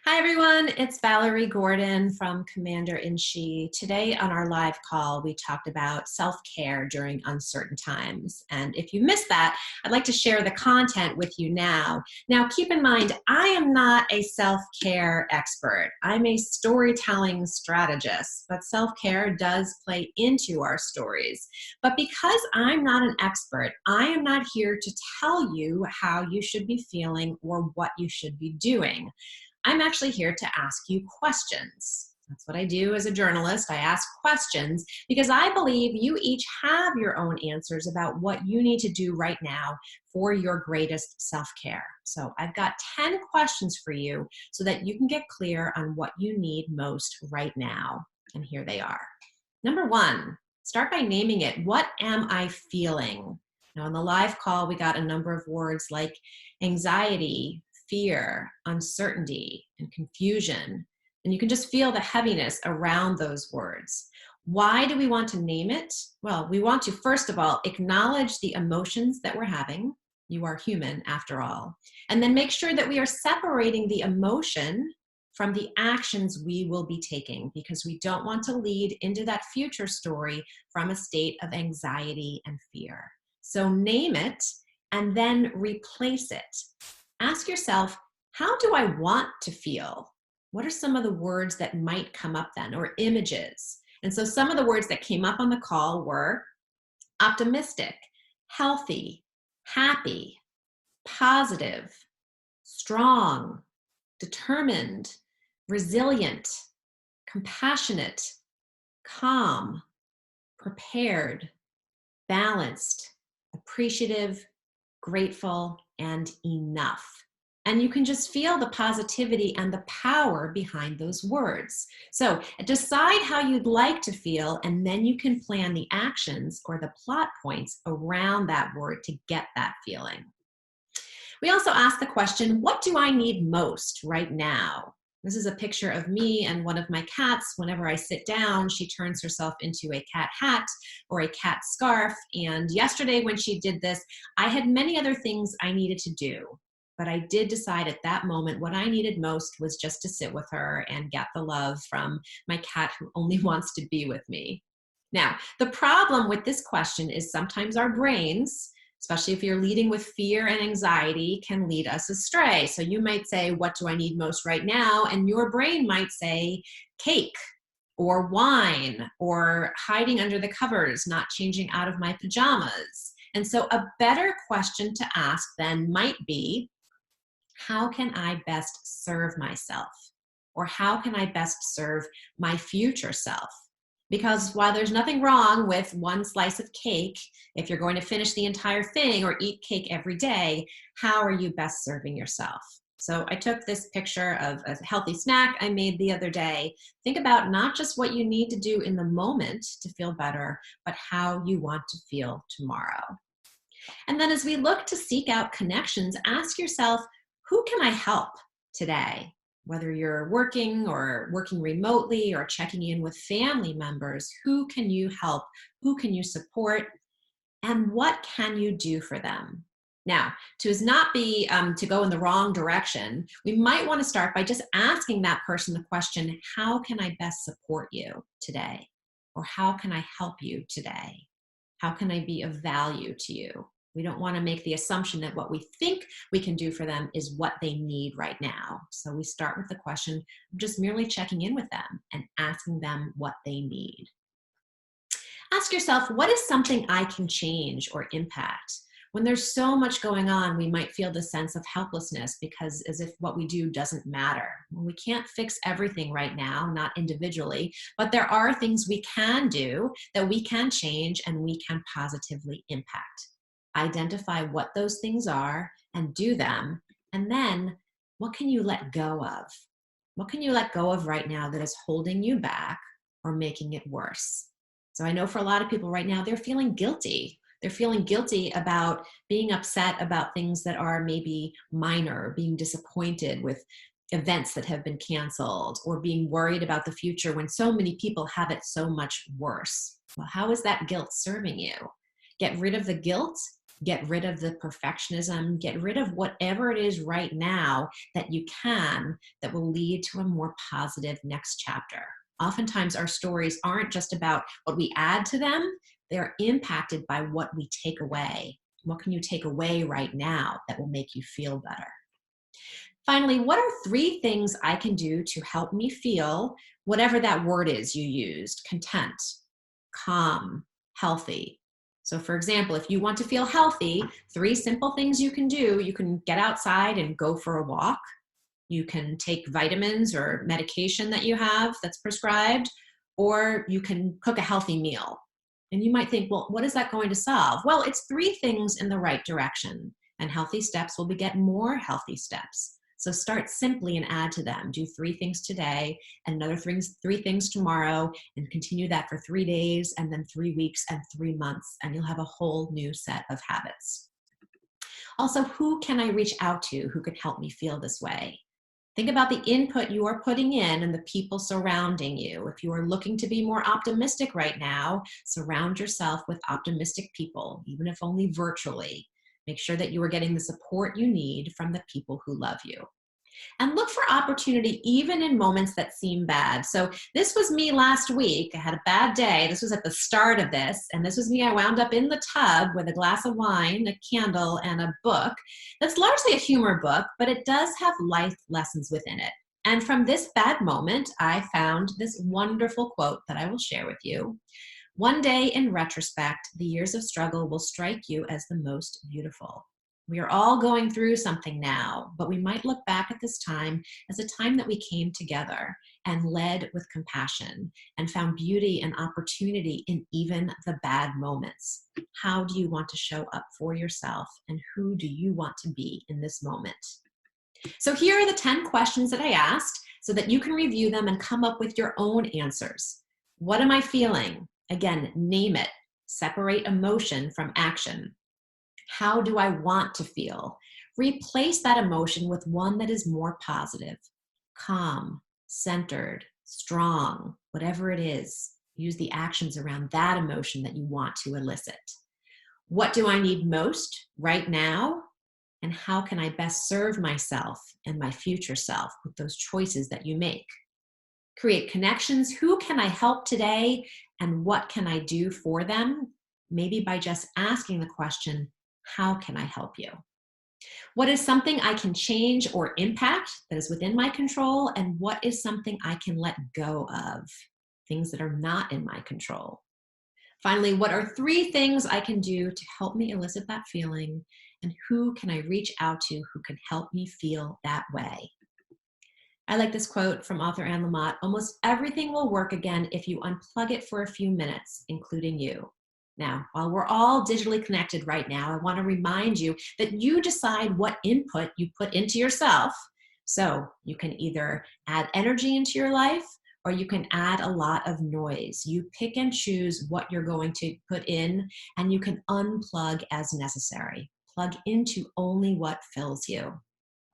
Hi everyone, it's Valerie Gordon from Commander-in-Chief. Today on our live call, we talked about self-care during uncertain times. And if you missed that, I'd like to share the content with you now. Now, keep in mind, I am not a self-care expert. I'm a storytelling strategist, but self-care does play into our stories. But because I'm not an expert, I am not here to tell you how you should be feeling or what you should be doing. I'm actually here to ask you questions. That's what I do as a journalist. I ask questions because I believe you each have your own answers about what you need to do right now for your greatest self-care. So I've got 10 questions for you so that you can get clear on what you need most right now. And here they are. Number one, start by naming it. What am I feeling? Now, on the live call, we got a number of words like anxiety, fear, uncertainty, and confusion. And you can just feel the heaviness around those words. Why do we want to name it? Well, we want to, first of all, acknowledge the emotions that we're having. You are human, after all. And then make sure that we are separating the emotion from the actions we will be taking, because we don't want to lead into that future story from a state of anxiety and fear. So name it and then replace it. Ask yourself, how do I want to feel? What are some of the words that might come up then, or images? And so some of the words that came up on the call were optimistic, healthy, happy, positive, strong, determined, resilient, compassionate, calm, prepared, balanced, appreciative, grateful, and enough. And you can just feel the positivity and the power behind those words. So decide how you'd like to feel, and then you can plan the actions or the plot points around that word to get that feeling. We also ask the question, what do I need most right now? This is a picture of me and one of my cats. Whenever I sit down, she turns herself into a cat hat or a cat scarf. And yesterday when she did this, I had many other things I needed to do. But I did decide at that moment what I needed most was just to sit with her and get the love from my cat who only wants to be with me. Now, the problem with this question is sometimes our brains, especially if you're leading with fear and anxiety, can lead us astray. So you might say, what do I need most right now? And your brain might say cake or wine or hiding under the covers, not changing out of my pajamas. And so a better question to ask then might be, how can I best serve myself? Or how can I best serve my future self? Because while there's nothing wrong with one slice of cake, if you're going to finish the entire thing or eat cake every day, how are you best serving yourself? So I took this picture of a healthy snack I made the other day. Think about not just what you need to do in the moment to feel better, but how you want to feel tomorrow. And then as we look to seek out connections, ask yourself, who can I help today? Whether you're working or working remotely or checking in with family members, who can you help? Who can you support? And what can you do for them? Now, to not be to go in the wrong direction, we might want to start by just asking that person the question, how can I best support you today? Or how can I help you today? How can I be of value to you? We don't want to make the assumption that what we think we can do for them is what they need right now. So we start with the question of just merely checking in with them and asking them what they need. Ask yourself, what is something I can change or impact? When there's so much going on, we might feel the sense of helplessness because as if what we do doesn't matter. Well, we can't fix everything right now, not individually, but there are things we can do that we can change and we can positively impact. Identify what those things are and do them. And then what can you let go of? What can you let go of right now that is holding you back or making it worse? So I know for a lot of people right now, they're feeling guilty. They're feeling guilty about being upset about things that are maybe minor, being disappointed with events that have been canceled, or being worried about the future when so many people have it so much worse. Well, how is that guilt serving you? Get rid of the guilt Get rid of the perfectionism, get rid of whatever it is right now that you can that will lead to a more positive next chapter. Oftentimes, our stories aren't just about what we add to them, they're impacted by what we take away. What can you take away right now that will make you feel better? Finally, what are 3 things I can do to help me feel whatever that word is you used? Content, calm, healthy. So, for example, if you want to feel healthy, 3 simple things you can do: you can get outside and go for a walk. You can take vitamins or medication that you have that's prescribed, or you can cook a healthy meal. And you might think, well, what is that going to solve? Well, it's 3 things in the right direction, and healthy steps will beget more healthy steps. So start simply and add to them. Do 3 things today and another 3 things tomorrow, and continue that for 3 days and then 3 weeks and 3 months, and you'll have a whole new set of habits. Also, who can I reach out to who can help me feel this way? Think about the input you are putting in and the people surrounding you. If you are looking to be more optimistic right now, surround yourself with optimistic people, even if only virtually. Make sure that you are getting the support you need from the people who love you. And look for opportunity even in moments that seem bad. So this was me last week. I had a bad day. This was at the start of this. And this was me. I wound up in the tub with a glass of wine, a candle, and a book that's largely a humor book, but it does have life lessons within it. And from this bad moment, I found this wonderful quote that I will share with you. One day, in retrospect, the years of struggle will strike you as the most beautiful. We are all going through something now, but we might look back at this time as a time that we came together and led with compassion and found beauty and opportunity in even the bad moments. How do you want to show up for yourself, and who do you want to be in this moment? So here are the 10 questions that I asked so that you can review them and come up with your own answers. What am I feeling? Again, name it. Separate emotion from action. How do I want to feel? Replace that emotion with one that is more positive, calm, centered, strong, whatever it is. Use the actions around that emotion that you want to elicit. What do I need most right now? And how can I best serve myself and my future self with those choices that you make? Create connections. Who can I help today? And what can I do for them? Maybe by just asking the question, how can I help you? What is something I can change or impact that is within my control? And what is something I can let go of? Things that are not in my control. Finally, what are 3 things I can do to help me elicit that feeling? And who can I reach out to who can help me feel that way? I like this quote from author Anne Lamott: almost everything will work again if you unplug it for a few minutes, including you. Now, while we're all digitally connected right now, I want to remind you that you decide what input you put into yourself. So you can either add energy into your life, or you can add a lot of noise. You pick and choose what you're going to put in, and you can unplug as necessary. Plug into only what fills you.